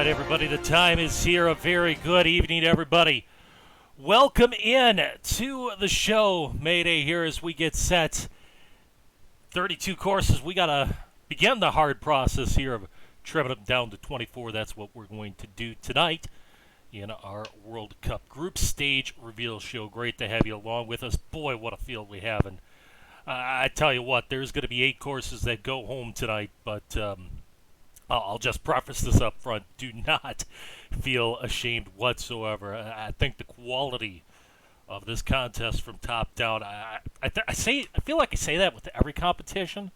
right, everybody, the time is here. A very good evening, everybody. Welcome in to the show. Mayday here as we get set. 32 courses. We got to begin the hard process here of trimming them down to 24. That's what we're going to do tonight in our World Cup group stage reveal show. Great to have you along with us. Boy, what a field we have. And I tell you what, there's going to be 8 courses that go home tonight, but I'll just preface this up front. Do not feel ashamed whatsoever. I think the quality of this contest from top down, I feel like I say that with every competition,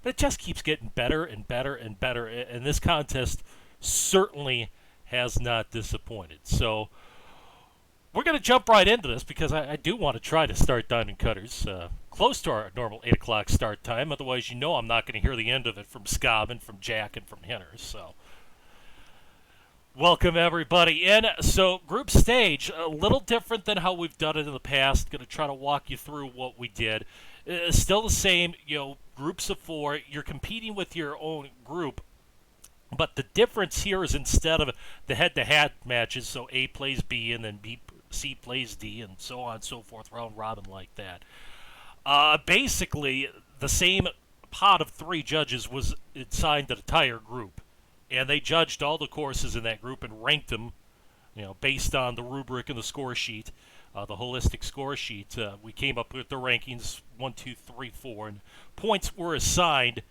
but it just keeps getting better and better and better, and this contest certainly has not disappointed. So we're going to jump right into this because I do want to try to start Diamond Cutters close to our normal 8 o'clock start time. Otherwise, you know I'm not going to hear the end of it from Scob and from Jack and from Henner. So welcome, everybody, in. So group stage, a little different than how we've done it in the past. Going to try to walk you through what we did. Still the same, groups of 4. You're competing with your own group. But the difference here is instead of the head-to-head matches, so A plays B and then C plays D and so on and so forth, round robin like that. Basically, the same pot of 3 judges was assigned to the entire group. And they judged all the courses in that group and ranked them, based on the rubric and the score sheet, the holistic score sheet. We came up with the rankings, 1, 2, 3, 4, and points were assigned.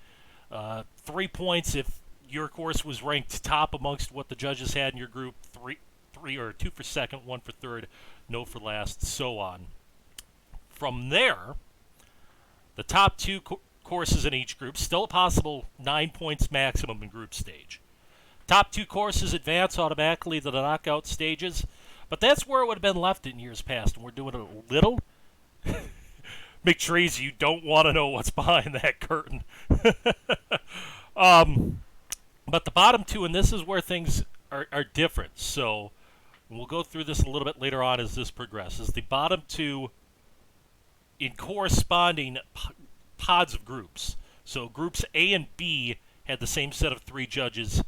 3 points if your course was ranked top amongst what the judges had in your group, 3 or 2 for second, 1 for third, no for last, so on. From there, the top 2 courses in each group, still a possible 9 points maximum in group stage. Top 2 courses advance automatically to the knockout stages, but that's where it would have been left in years past, and we're doing it a little. McTrees, you don't want to know what's behind that curtain. But the bottom 2, and this is where things are different, so we'll go through this a little bit later on as this progresses. The bottom 2 in corresponding pods of groups. So groups A and B had the same set of 3 judges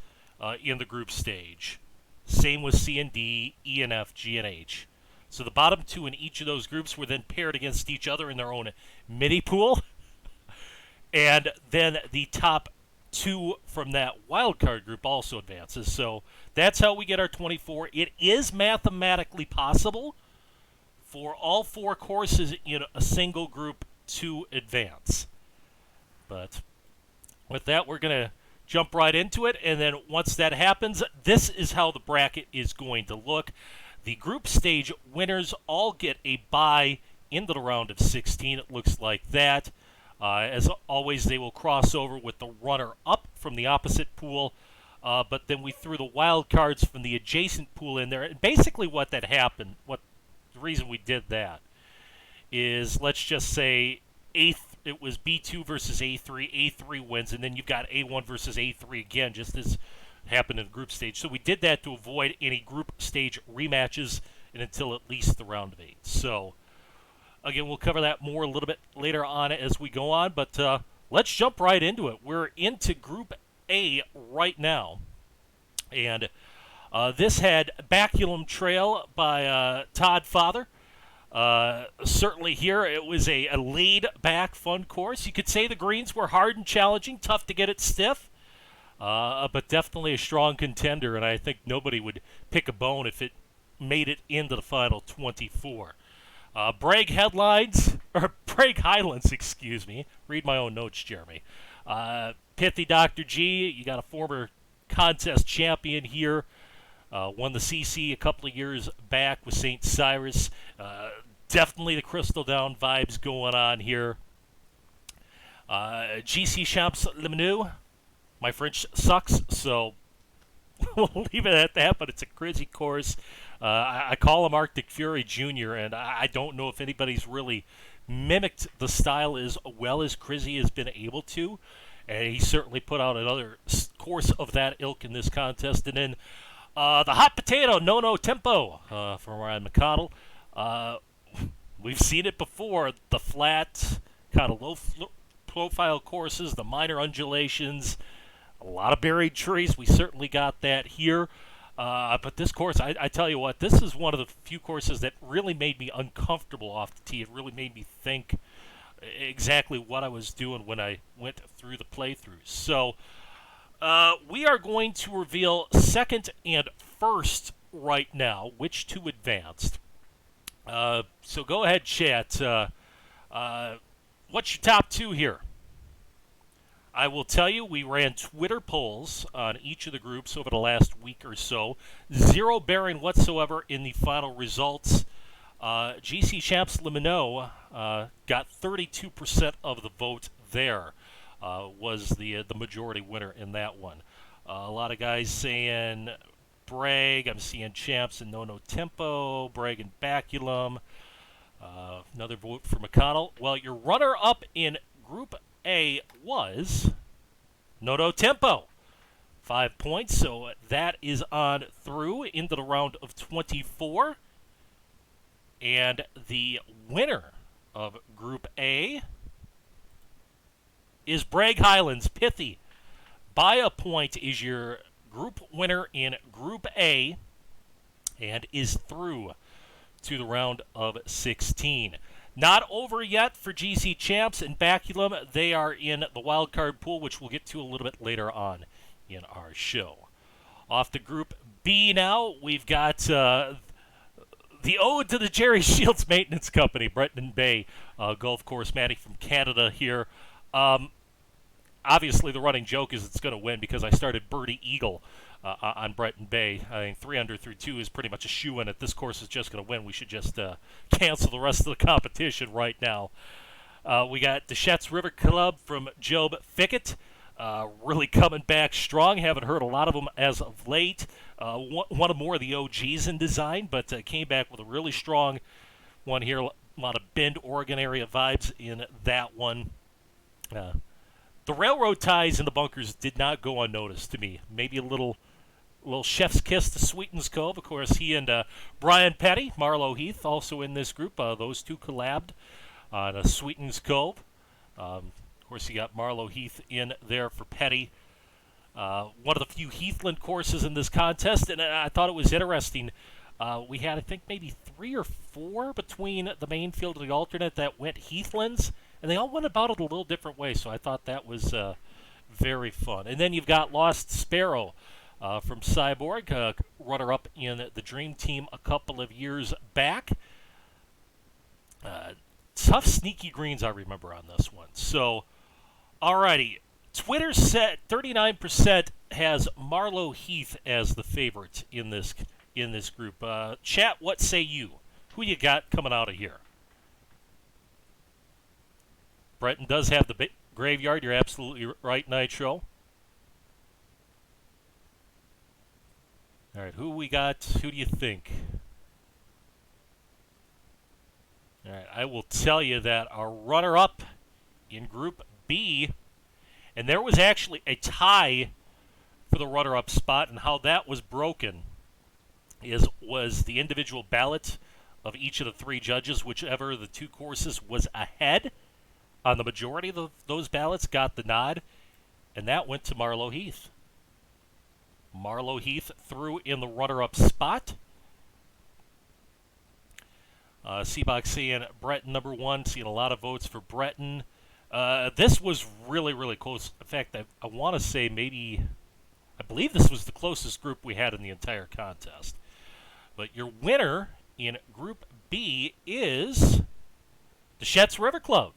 in the group stage. Same with C and D, E and F, G and H. So the bottom 2 in each of those groups were then paired against each other in their own mini pool. And then the top 2 from that wildcard group also advances. So that's how we get our 24. It is mathematically possible for all 4 courses in a single group to advance. But with that, we're going to jump right into it. And then once that happens, this is how the bracket is going to look. The group stage winners all get a bye into the round of 16. It looks like that. As always, they will cross over with the runner-up from the opposite pool, but then we threw the wild cards from the adjacent pool in there. And basically what that happened, the reason we did that, is let's just say it was B2 versus A3. A3 wins, and then you've got A1 versus A3 again, just as happened in the group stage. So we did that to avoid any group stage rematches and until at least the round of 8. So again, we'll cover that more a little bit later on as we go on, but let's jump right into it. We're into Group A right now, and this had Baculum Trail by Todd Father. Certainly here it was a laid-back, fun course. You could say the greens were hard and challenging, tough to get it stiff, but definitely a strong contender, and I think nobody would pick a bone if it made it into the final 24. Bragg Highlands, excuse me. Read my own notes, Jeremy. Pithy Dr. G, you got a former contest champion here. Won the CC a couple of years back with St. Cyrus. Definitely the Crystal Down vibes going on here. GC Champs Le Menu. My French sucks, so we'll leave it at that, but it's a crazy course. I call him Arctic Fury Jr., and I don't know if anybody's really mimicked the style as well as Crizzy has been able to. And he certainly put out another course of that ilk in this contest. And then the hot potato, No Tempo from Ryan McConnell. We've seen it before. The flat, kind of low-profile courses, the minor undulations, a lot of buried trees. We certainly got that here. But this course, I tell you what, this is one of the few courses that really made me uncomfortable off the tee. It really made me think exactly what I was doing when I went through the playthroughs. So we are going to reveal second and first right now, which two advanced. So go ahead, chat. What's your top two here? I will tell you, we ran Twitter polls on each of the groups over the last week or so. Zero bearing whatsoever in the final results. GC Champs Limino got 32% of the vote there. Was the majority winner in that one. A lot of guys saying Bragg. I'm seeing Champs and No Tempo. Bragg and Baculum. Another vote for McConnell. Well, your runner-up in Group A was No Tempo. 5 points, so that is on through into the round of 24. And the winner of Group A is Bragg Highlands. Pithy, by a point, is your group winner in Group A and is through to the round of 16. Not over yet for GC Champs and Baculum. They are in the wild card pool, which we'll get to a little bit later on in our show. Off to Group B now, we've got the ode to the Jerry Shields Maintenance Company, Breton Bay Golf Course. Matty from Canada here. Obviously, the running joke is it's going to win because I started Birdie Eagle on Breton Bay. I think 3 under through 2 is pretty much a shoe-in. If this course is just going to win, we should just cancel the rest of the competition right now. We got Deschutes River Club from Job Fickett. Really coming back strong. Haven't heard a lot of them as of late. One of more of the OGs in design, but came back with a really strong one here. A lot of Bend, Oregon area vibes in that one. The railroad ties in the bunkers did not go unnoticed to me. Maybe a little chef's kiss to Sweetens Cove. Of course, he and Brian Petty, Marlowe Heath, also in this group. Those two collabed on Sweetens Cove. Of course, you got Marlowe Heath in there for Petty. One of the few Heathland courses in this contest, and I thought it was interesting. We had, I think, maybe 3 or 4 between the main field and the alternate that went Heathlands, and they all went about it a little different way, so I thought that was very fun. And then you've got Lost Sparrow from Cyborg, runner-up in the Dream Team a couple of years back. Tough, sneaky greens I remember on this one. So, alrighty. Twitter said 39% has Marlowe Heath as the favorite in this group. Chat, what say you? Who you got coming out of here? Breton does have the graveyard. You're absolutely right, Nitro. All right, who we got? Who do you think? All right, I will tell you that our runner-up in Group B, and there was actually a tie for the runner-up spot, and how that was broken was the individual ballot of each of the 3 judges. Whichever the 2 courses was ahead on the majority of those ballots got the nod, and that went to Marlowe Heath. Marlowe Heath threw in the runner-up spot. Seabox saying Breton number 1, seeing a lot of votes for Breton. This was really, really close. In fact, I want to say I believe this was the closest group we had in the entire contest. But your winner in Group B is Deschutes River Club.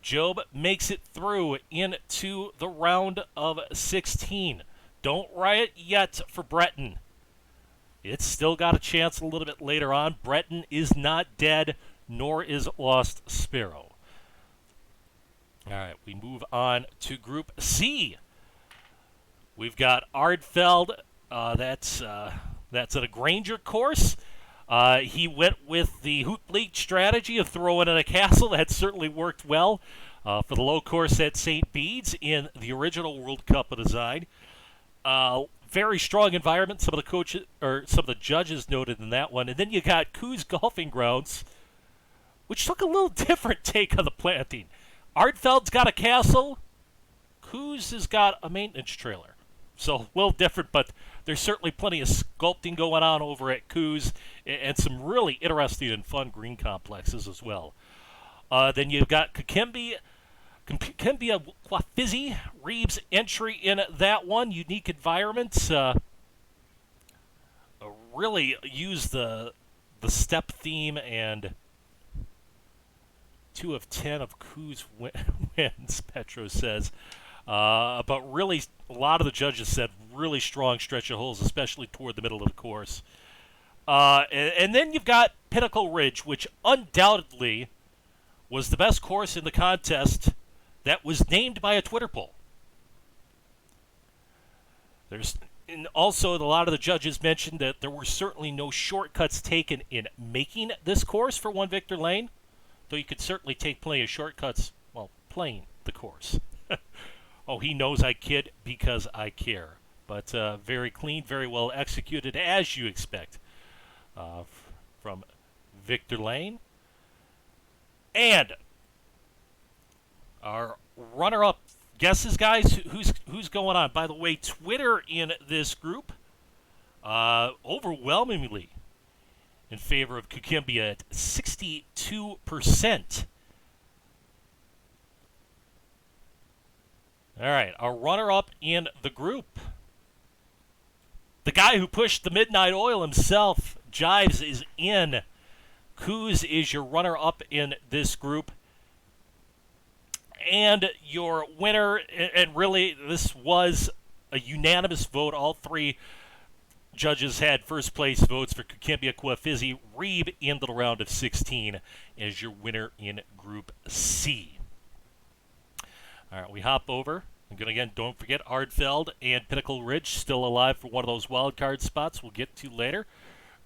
Job makes it through into the round of 16. Don't riot yet for Breton. It's still got a chance a little bit later on. Breton is not dead, nor is Lost Sparrow. All right, we move on to Group C. We've got Ardfeld. That's at a Granger course. He went with the Hoot Bleak strategy of throwing in a castle. That certainly worked well for the low course at St. Bede's in the original World Cup of Design. Very strong environment. Some of the judges noted in that one. And then you got Coos Golfing Grounds, which took a little different take on the planting. Ardfeld's got a castle. Coos has got a maintenance trailer. So a little different, but there's certainly plenty of sculpting going on over at Coos and some really interesting and fun green complexes as well. Then you've got Kikembe Quafizzi, Reeves entry in that one. Unique environments. Really use the step theme, and 2 of 10 of Coos wins, Petro says. But really, a lot of the judges said really strong stretch of holes, especially toward the middle of the course. And then you've got Pinnacle Ridge, which undoubtedly was the best course in the contest that was named by a Twitter poll. And also, a lot of the judges mentioned that there were certainly no shortcuts taken in making this course for One Victor Lane, though you could certainly take plenty of shortcuts while playing the course. Oh, he knows I kid because I care. But very clean, very well executed, as you expect from Victor Lane. And our runner-up guesses, guys, who's going on? By the way, Twitter in this group overwhelmingly in favor of Kikembe at 62%. All right, our runner-up in the group, the guy who pushed the midnight oil himself, Jives, is in. Coos is your runner-up in this group. And your winner, and really this was a unanimous vote. All 3 judges had first place votes for Kikembe Quafizzi. Reeb into the round of 16 as your winner in Group C. All right, we hop over. Again, don't forget Ardfeld and Pinnacle Ridge still alive for one of those wild card spots we'll get to later.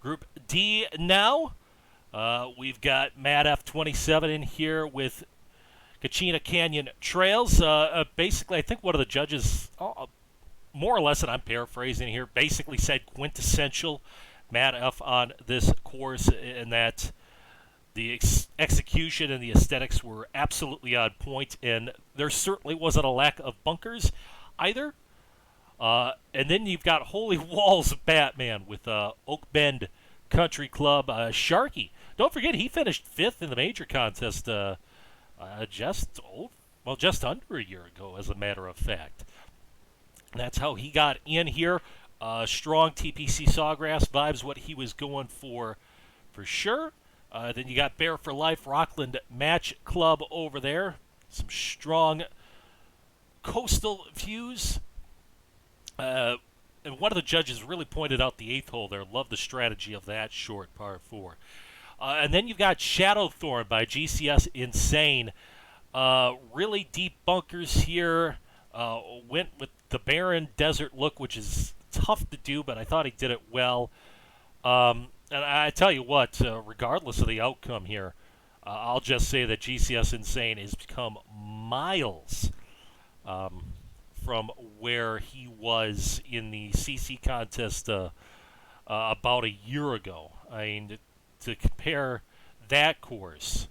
Group D now. We've got Mad F27 in here with Kachina Canyon Trails. Basically, I think one of the judges, more or less, and I'm paraphrasing here, basically said quintessential Mad F on this course, in that the execution and the aesthetics were absolutely on point, and there certainly wasn't a lack of bunkers either. And then you've got Holy Walls Batman with Oak Bend Country Club. Sharky, don't forget, he finished 5th in the major contest just under a year ago, as a matter of fact. That's how he got in here. Strong TPC Sawgrass vibes, what he was going for sure. Then you got Bear for Life, Rockland Match Club over there. Some strong coastal views. And one of the judges really pointed out the 8th hole there. Love the strategy of that short par 4. And then you've got Shadowthorn by GCS Insane. Really deep bunkers here. Went with the barren desert look, which is tough to do, but I thought he did it well. And I tell you what, regardless of the outcome here, I'll just say that GCS Insane has become miles from where he was in the CC contest about a year ago. I mean, to compare that course,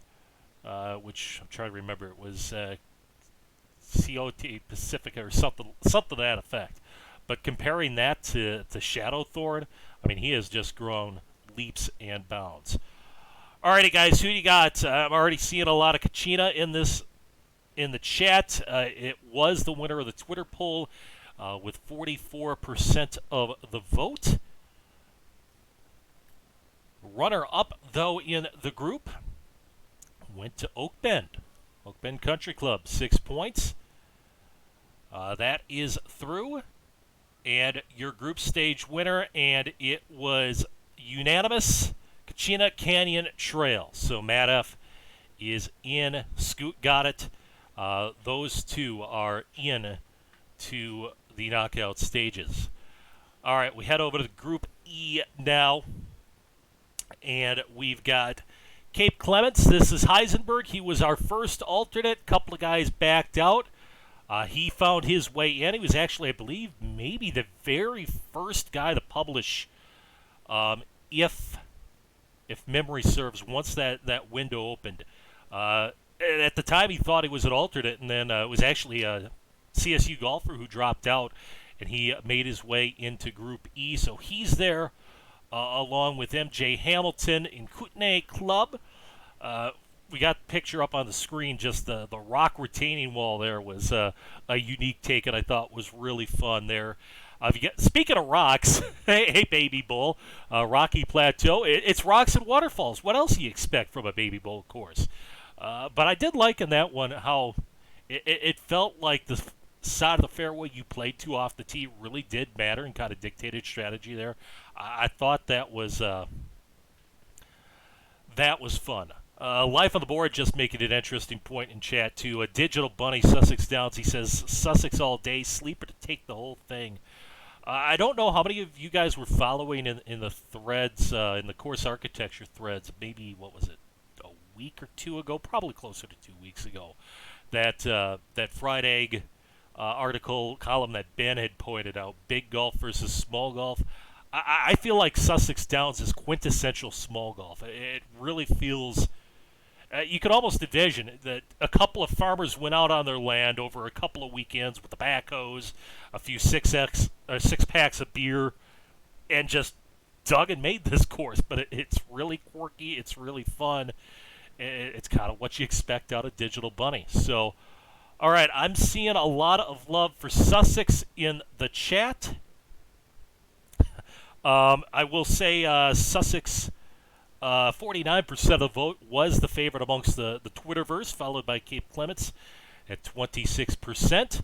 which I'm trying to remember, it was COT Pacifica or something to that effect. But comparing that to Shadowthorn, I mean, he has just grown leaps and bounds. Alrighty, guys, who do you got? I'm already seeing a lot of Kachina in the chat. It was the winner of the Twitter poll with 44% of the vote. Runner-up, though, in the group went to Oak Bend Country Club, 6 points. That is through. And your group stage winner, and it was unanimous, Kachina Canyon Trail. So Matt F is in. Scoot got it. Those 2 are in to the knockout stages. All right, we head over to Group E now. And we've got Cape Clements. This is Heisenberg. He was our first alternate. Couple of guys backed out. He found his way in. He was actually, I believe, maybe the very first guy to publish, if memory serves, once that window opened. At the time, he thought he was an alternate, and then it was actually a CSU golfer who dropped out, and he made his way into Group E. So he's there along with MJ Hamilton in Kootenay Club. We got the picture up on the screen. Just the rock retaining wall there was a unique take, and I thought was really fun there. Speaking of rocks, hey Baby Bull, Rocky Plateau. It's rocks and waterfalls. What else do you expect from a Baby Bull course? But I did like in that one how it felt like the side of the fairway you played to off the tee really did matter and kind of dictated strategy there. I thought that was fun. Life on the board just making an interesting point in chat too. A Digital Bunny Sussex Downs. He says Sussex all day, sleeper to take the whole thing. I don't know how many of you guys were following in the threads, in the course architecture threads. Maybe what was it, a week or two ago? Probably closer to 2 weeks ago. That fried egg article column that Ben had pointed out, big golf versus small golf. I feel like Sussex Downs is quintessential small golf. It really feels. You could almost envision that a couple of farmers went out on their land over a couple of weekends with the backhoes, a few six packs of beer, and just dug and made this course. But it's really quirky. It's really fun. It's kind of what you expect out of Digital Bunny. So, all right, I'm seeing a lot of love for Sussex in the chat. I will say Sussex, 49% of the vote was the favorite amongst the Twitterverse, followed by Cape Clements at 26%.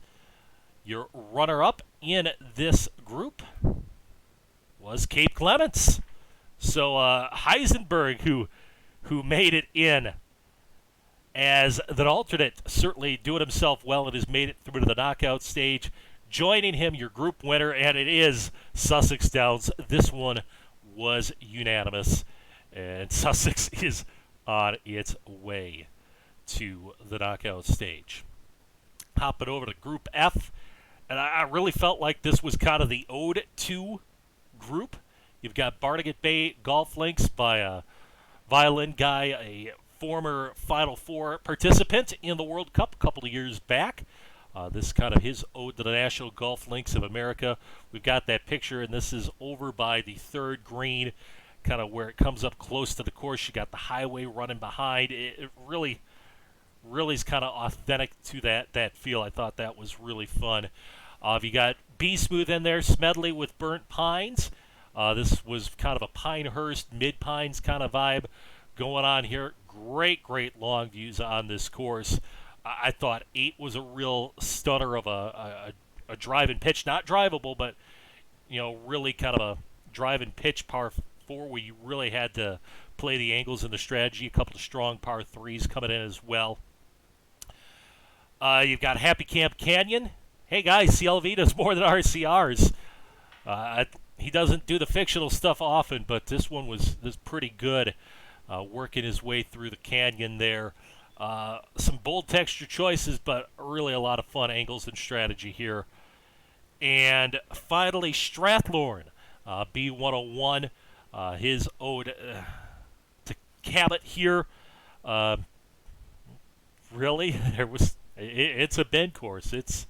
Your runner-up in this group was Cape Clements. So Heisenberg, who made it in as the alternate, certainly doing himself well and has made it through to the knockout stage. Joining him, your group winner, and it is Sussex Downs. This one was unanimous, and Sussex is on its way to the knockout stage. Hopping over to Group F, and I really felt like this was kind of the ode to group. You've got Barnegat Bay Golf Links by a violin guy, a former Final Four participant in the World Cup a couple of years back. This is kind of his ode to the National Golf Links of America. We've got that picture, and this is over by the third green, kind of where it comes up close to the course. You got the highway running behind. It really is kind of authentic to that feel. I thought that was really fun. You got Be Smooth in there, Smedley with Burnt Pines. This was kind of a Pinehurst, Mid-Pines kind of vibe going on here. Great long views on this course. I thought 8 was a real stunner of a drive and pitch. Not drivable, but, really kind of a drive and pitch par 4 where you really had to play the angles and the strategy. A couple of strong par 3s coming in as well. You've got Happy Camp Canyon. Hey, guys, CLV does more than RCRs. He doesn't do the fictional stuff often, but this one was pretty good, working his way through the canyon there. Some bold texture choices, but really a lot of fun angles and strategy here. And finally, Strathlorn, B101, his ode to Cabot here. Really, it's a bend course. It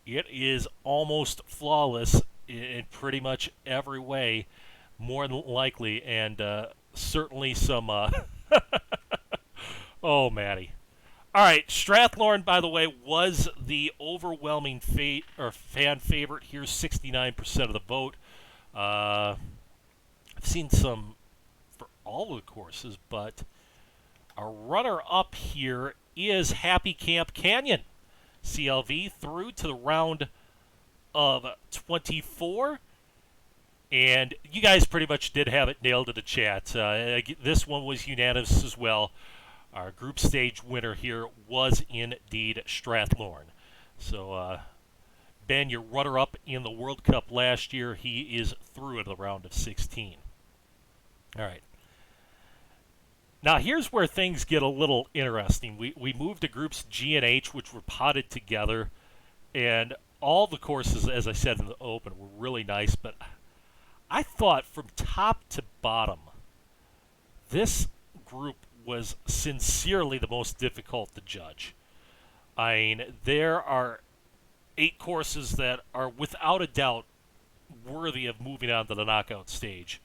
is almost flawless in pretty much every way, more than likely, and certainly some. Oh, Matty. All right, Strathlorn, by the way, was the overwhelming fan favorite here, 69% of the vote. I've seen some for all of the courses, but our runner-up here is Happy Camp Canyon. CLV through to the round of 24. And you guys pretty much did have it nailed in the chat. This one was unanimous as well. Our group stage winner here was indeed Strathlorn. So, Ben, your runner-up in the World Cup last year, he is through to the round of 16. All right. Now, here's where things get a little interesting. We moved to groups G and H, which were potted together, and all the courses, as I said in the open, were really nice, but I thought from top to bottom, this group was sincerely the most difficult to judge. I mean, there are 8 courses that are without a doubt worthy of moving on to the knockout stage.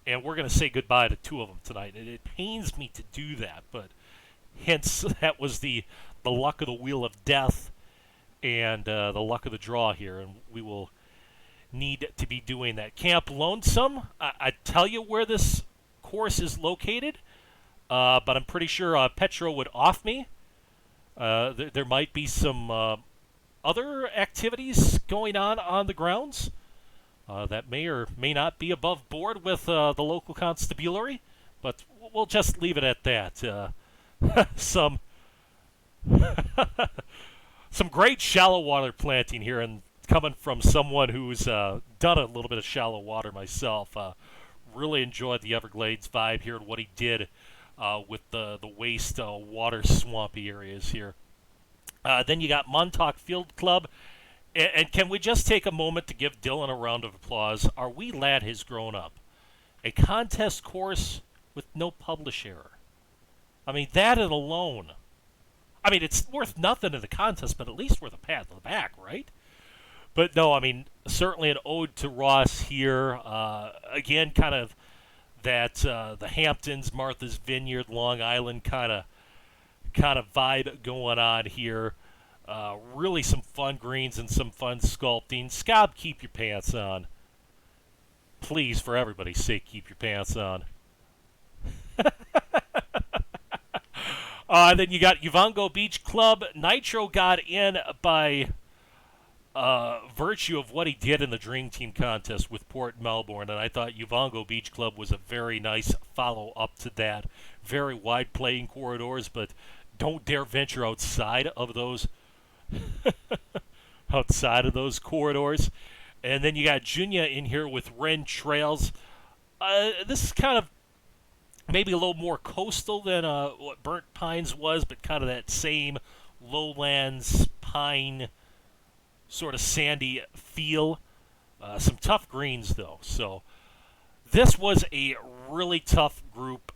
And we're going to say goodbye to 2 of them tonight. And it pains me to do that, but hence that was the luck of the wheel of death and the luck of the draw here. And we will need to be doing that. Camp Lonesome, I tell you where this course is located, but I'm pretty sure Petro would off me. There might be some other activities going on the grounds that may or may not be above board with the local constabulary, but we'll just leave it at that. Some some great shallow water planting here, and coming from someone who's done a little bit of shallow water myself. Really enjoyed the Everglades vibe here and what he did with the waste water swampy areas here. Then you got Montauk Field Club. And can we just take a moment to give Dylan a round of applause? Our wee lad has grown up. A contest course with no publish error. I mean, that alone. I mean, it's worth nothing in the contest, but at least worth a pat on the back, right? But no, I mean, certainly an ode to Ross here. Again, kind of that the Hamptons, Martha's Vineyard, Long Island kind of vibe going on here. Really some fun greens and some fun sculpting. Scob, keep your pants on. Please, for everybody's sake, keep your pants on. Then you got Uvongo Beach Club. Nitro got in by virtue of what he did in the Dream Team contest with Port Melbourne, and I thought Uvongo Beach Club was a very nice follow-up to that. Very wide playing corridors, but don't dare venture outside of those corridors. And then you got Junya in here with Wren Trails. This is kind of maybe a little more coastal than what Burnt Pines was, but kind of that same lowlands pine sort of sandy feel. Some tough greens, though. So this was a really tough group.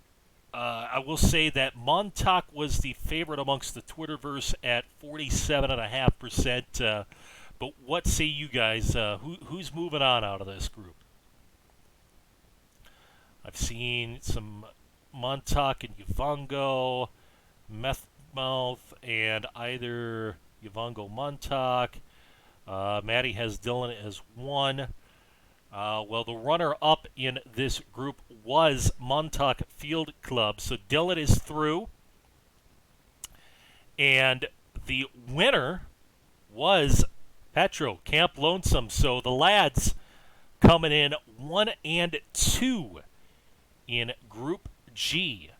I will say that Montauk was the favorite amongst the Twitterverse at 47.5%. But what say you guys? Who's moving on out of this group? I've seen some Montauk and Uvongo, Methmouth, and either Uvongo Montauk. Maddie has Dylan as 1. Well, the runner-up in this group was Montauk Field Club. So Dylan is through. And the winner was Petro, Camp Lonesome. So the lads coming in 1 and 2 in Group G.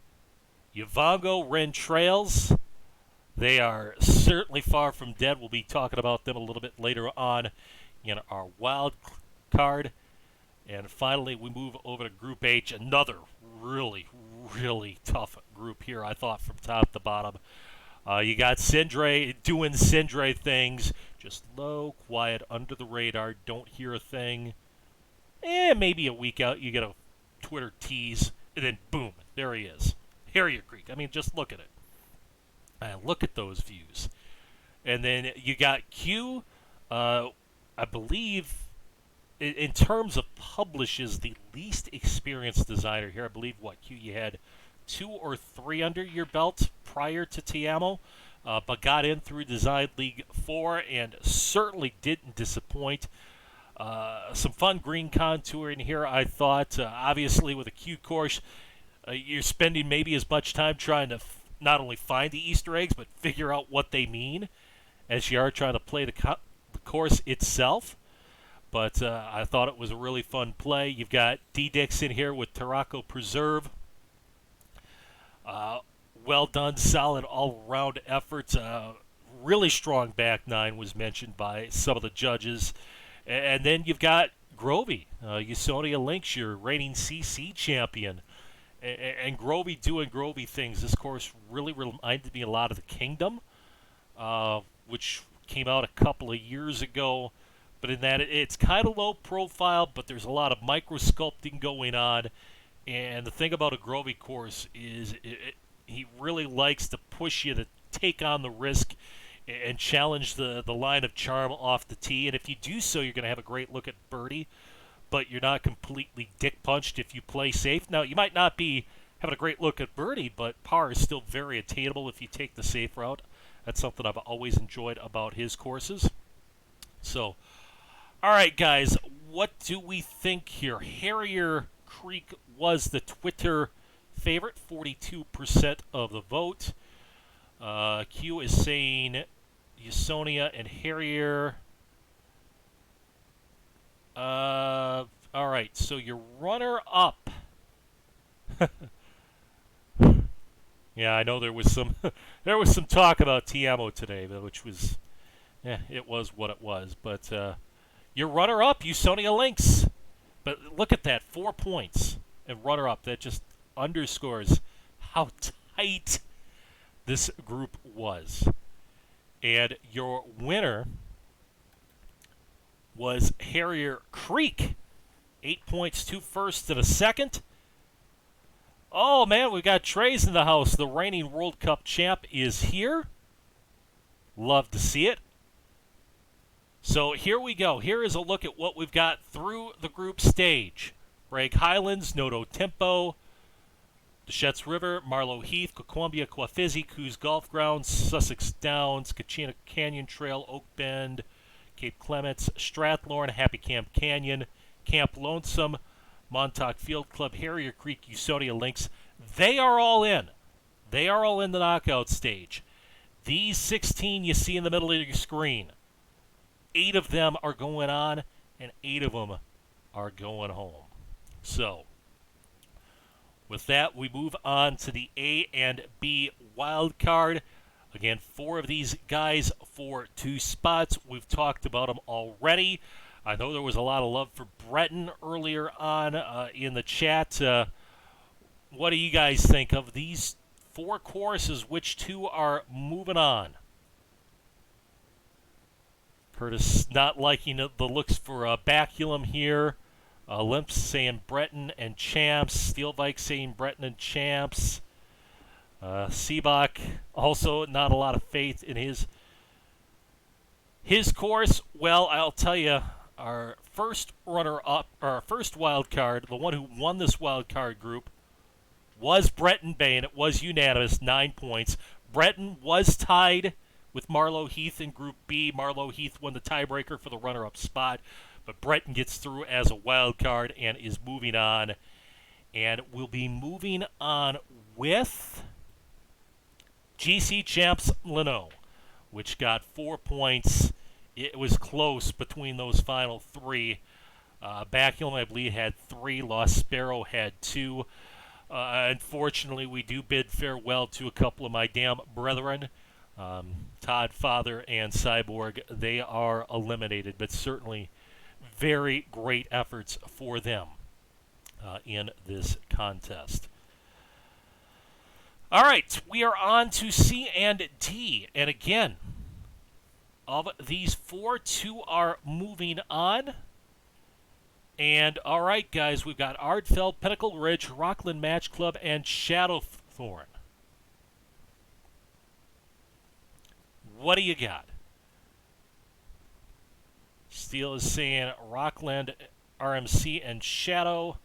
Uvongo Wren Trails. They are certainly far from dead. We'll be talking about them a little bit later on in our wild card. And finally, we move over to Group H, another really, really tough group here, I thought, from top to bottom. You got Sindre doing Sindre things, just low, quiet, under the radar, don't hear a thing. Maybe a week out, you get a Twitter tease, and then boom, there he is. Harrier Creek. I mean, just look at it. Look at those views. And then you got Q, I believe, in terms of publishes, the least experienced designer here. I believe, Q, you had 2 or 3 under your belt prior to Tiamo, but got in through Design League 4 and certainly didn't disappoint. Some fun green contouring here, I thought. Obviously, with a Q course, you're spending maybe as much time trying to not only find the Easter eggs, but figure out what they mean as you are trying to play the course itself. But I thought it was a really fun play. You've got D-Dix in here with Tarraco Preserve. Well done, solid all-around efforts. Really strong back nine was mentioned by some of the judges. And then you've got Grovey, Usonia Lynx, your reigning CC champion. And Grovey doing Grovey things. This course really reminded me a lot of the Kingdom, which came out a couple of years ago. But in that, it's kind of low profile, but there's a lot of micro sculpting going on. And the thing about a Grovey course is he really likes to push you to take on the risk and challenge the line of charm off the tee. And if you do so, you're going to have a great look at birdie, but you're not completely dick punched if you play safe. Now, you might not be having a great look at birdie, but par is still very attainable if you take the safe route. That's something I've always enjoyed about his courses. So, all right, guys, what do we think here? Harrier Creek was the Twitter favorite, 42% of the vote. Q is saying Usonia and Harrier. All right, so your runner-up. Yeah, I know there was some talk about Tiamo today, which was, it was what it was. But your runner-up, Usonia Lynx. But look at that, 4 points and runner-up. That just underscores how tight this group was. And your winner was Harrier Creek. 8 points, 2 firsts and a second. Oh, man, we got Trey's in the house. The reigning World Cup champ is here. Love to see it. So here we go. Here is a look at what we've got through the group stage. Bragg Highlands, Noto Tempo, Deschutes River, Marlow Heath, Coquambia, Quafizi, Coos Golf Grounds, Sussex Downs, Kachina Canyon Trail, Oak Bend, Cape Clements, Strathlorn, Happy Camp Canyon, Camp Lonesome, Montauk Field Club, Harrier Creek, Usonia Lynx. They are all in. They are all in the knockout stage. These 16 you see in the middle of your screen, 8 of them are going on, and 8 of them are going home. So, with that, we move on to the A and B wild card. Again, 4 of these guys for 2 spots. We've talked about them already. I know there was a lot of love for Breton earlier on in the chat. What do you guys think of these 4 courses? Which 2 are moving on? Curtis not liking the looks for Baculum here. Limps saying Breton and Champs. Steelvike saying Breton and Champs. Seabach also not a lot of faith in his course. Well, I'll tell you, our first runner-up, our first wild card, the one who won this wild card group, was Breton Bay, and it was unanimous, 9 points. Breton was tied with Marlow Heath in Group B. Marlow Heath won the tiebreaker for the runner-up spot, but Breton gets through as a wild card and is moving on. And we'll be moving on with GC Champs Leno, which got 4 points. It was close between those final 3. Baculum, I believe, had 3. Lost Sparrow had 2. Unfortunately, we do bid farewell to a couple of my damn brethren. Todd Father and Cyborg, they are eliminated, but certainly very great efforts for them in this contest. All right, we are on to C and D, and again, of these 4, 2 are moving on. And all right, guys, we've got Ardfeld, Pinnacle Ridge, Rockland Match Club, and Shadowthorn. What do you got? Steele is saying Rockland, RMC, and Shadow.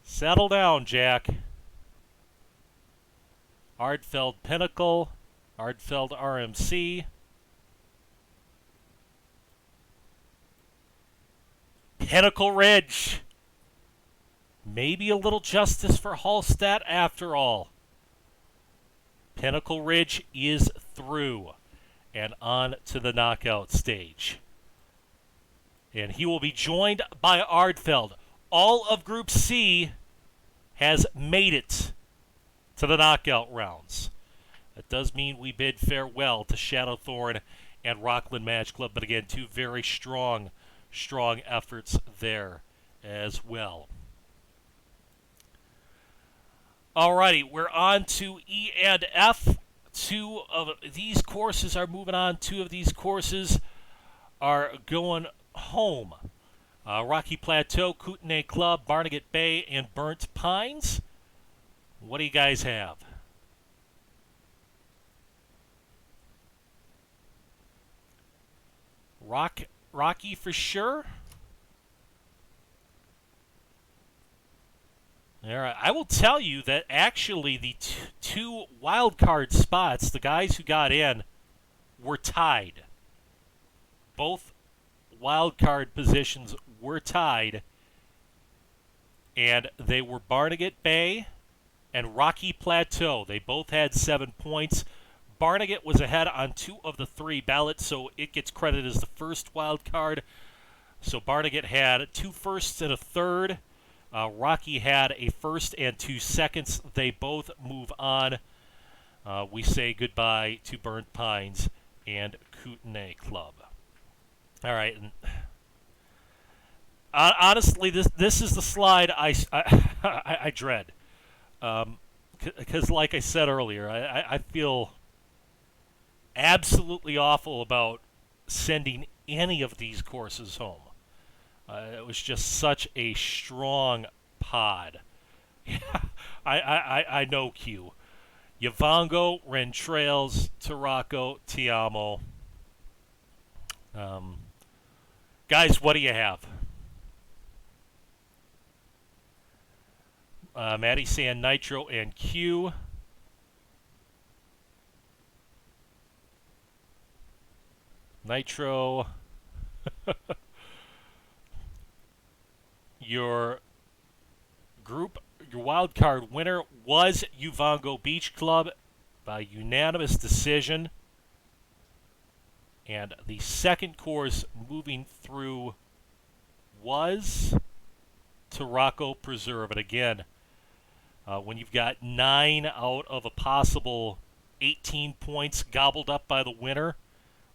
Settle down, Jack. Ardfeld Pinnacle, Ardfeld RMC. Pinnacle Ridge. Maybe a little justice for Hallstatt after all. Pinnacle Ridge is through and on to the knockout stage. And he will be joined by Ardfeld. All of Group C has made it to the knockout rounds. That does mean we bid farewell to Shadowthorn and Rockland Match Club, but again, 2 very strong efforts there as well. Alrighty, we're on to E and F. 2 of these courses are moving on. 2 of these courses are going home. Rocky Plateau, Kootenai Club, Barnegat Bay, and Burnt Pines. What do you guys have? Rocky for sure. All right. I will tell you that actually the two wild card spots, the guys who got in, were tied. Both wild card positions were tied, and they were Barnegat Bay and Rocky Plateau. They both had 7 points. Barnegat was ahead on 2 of the 3 ballots, so it gets credited as the first wild card. So Barnegat had 2 firsts and a third. Rocky had a first and 2 seconds. They both move on. We say goodbye to Burnt Pines and Kootenai Club. All right. And honestly, this is the slide I dread. Because, like I said earlier, I feel absolutely awful about sending any of these courses home. It was just such a strong pod. I know Q. Yvango, Rentrails, Taraco, Tiamo. Guys, what do you have? Matty Sand, Nitro, and Q. Nitro. Your wild card winner was Yvango Beach Club by unanimous decision. And the second course moving through was Taraco Preserve. And again, when you've got 9 out of a possible 18 points gobbled up by the winner,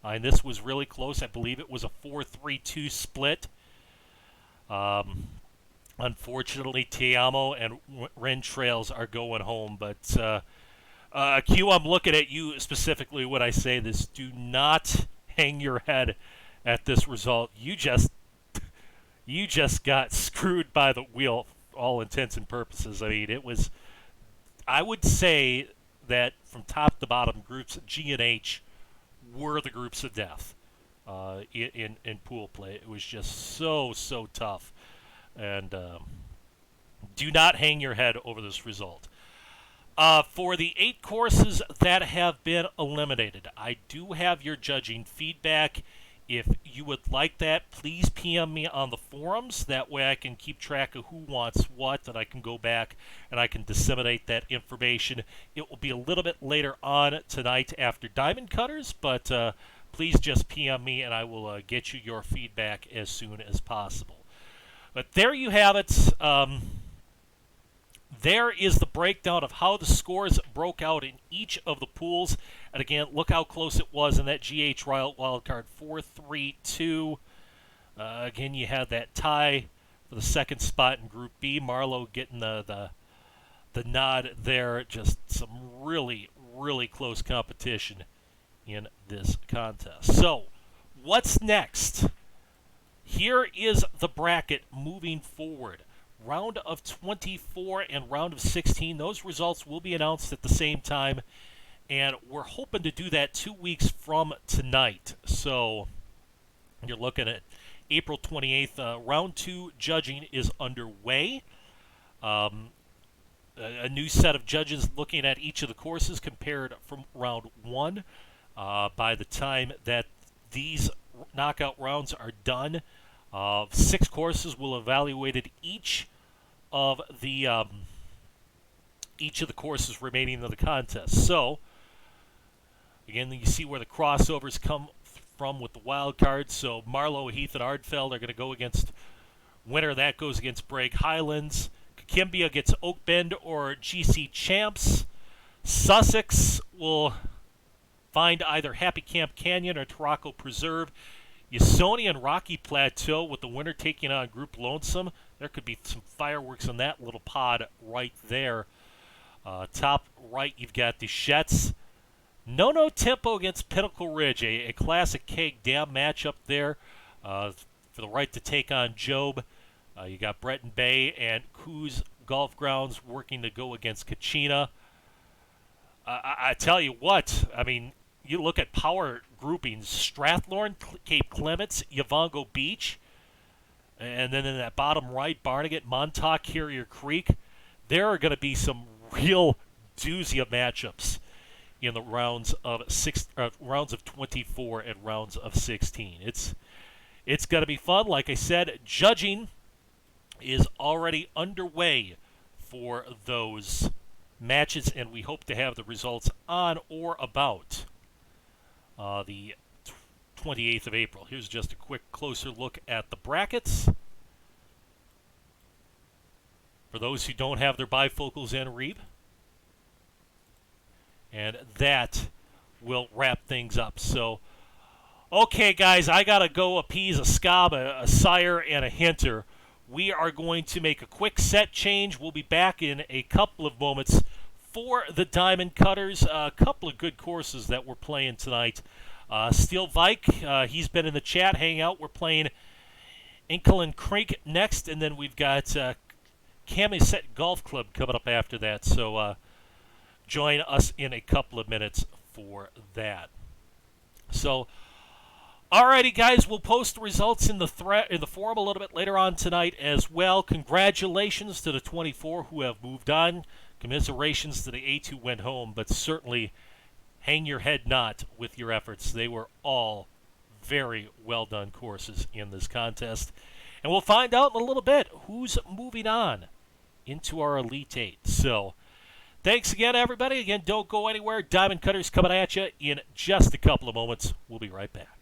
and this was really close. I believe it was a 4-3-2 split. Unfortunately, Tiamo and Rentrails are going home. But Q, I'm looking at you specifically when I say this. Do not hang your head at this result. You just got screwed by the wheel, all intents and purposes. I mean, it was. I would say that from top to bottom, groups G and H were the groups of death in pool play. It was just so tough. And do not hang your head over this result. For the 8 courses that have been eliminated, I do have your judging feedback. If you would like that, please PM me on the forums. That way I can keep track of who wants what, and I can go back and I can disseminate that information. It will be a little bit later on tonight after Diamond Cutters, but please just PM me and I will get you your feedback as soon as possible. But there you have it. There is the breakdown of how the scores broke out in each of the pools. And again, look how close it was in that GH wildcard 4-3-2. Again, you had that tie for the second spot in Group B. Marlowe getting the nod there. Just some really close competition in this contest. So, what's next? Here is the bracket moving forward. Round of 24 and round of 16. Those results will be announced at the same time. And we're hoping to do that 2 weeks from tonight. So you're looking at April 28th. Round 2 judging is underway. A new set of judges looking at each of the courses compared from round 1. By the time that these knockout rounds are done, 6 courses will have evaluated each of the courses remaining in the contest. So, again, you see where the crossovers come from with the wild cards. So Marlowe, Heath, and Ardfeld are going to go against winner. That goes against Bragg Highlands. Kimbia gets Oak Bend or GC Champs. Sussex will find either Happy Camp Canyon or Taraco Preserve. Yesoni and Rocky Plateau with the winner taking on Group Lonesome. There could be some fireworks on that little pod right there. Top right, you've got the Shetts. No Tempo against Pinnacle Ridge, a classic keg dam matchup there. for the right to take on Job. You got Breton Bay and Coos Golf Grounds working to go against Kachina. I tell you what, I mean, you look at power groupings: Strathmore, Cape Clements, Yavongo Beach, and then in that bottom right, Barnegat, Montauk, Carrier Creek. There are going to be some real doozy of matchups in the rounds of 24 and rounds of 16. It's going to be fun. Like I said, judging is already underway for those matches, and we hope to have the results on or about the 28th of April. Here's just a quick closer look at the brackets. For those who don't have their bifocals in, Reeb. And that will wrap things up. So, okay, guys, I got to go appease a Scob, a Sire, and a Hinter. We are going to make a quick set change. We'll be back in a couple of moments for the Diamond Cutters. A couple of good courses that we're playing tonight. Steel Vike, he's been in the chat, hanging out. We're playing Inklin Creek next, and then we've got Camisette Golf Club coming up after that. So join us in a couple of minutes for that. So, alrighty, guys, we'll post the results in the forum a little bit later on tonight as well. Congratulations to the 24 who have moved on. Commiserations to the 8 who went home, but certainly hang your head not with your efforts. They were all very well done courses in this contest. And we'll find out in a little bit who's moving on into our Elite 8. So, thanks again, everybody. Again, don't go anywhere. Diamond Cutters coming at you in just a couple of moments. We'll be right back.